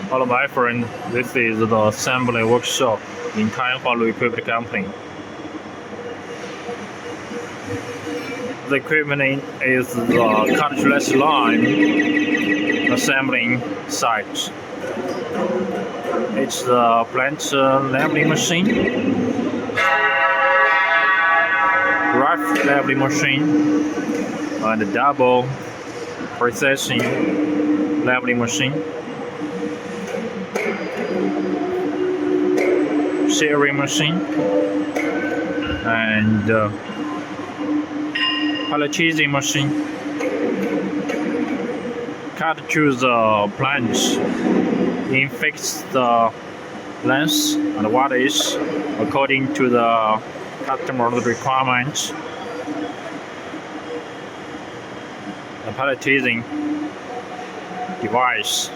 Hello, my friend. This is the assembly workshop in Taiwan Equipment Company. The equipment is the cartridge line assembling site. It's the plant leveling machine, rough leveling machine, and double precision leveling machine. Shearing machine and palletizing machine. Cut to the plants in fixed length and wattage according to the customer's requirements. The palletizing device.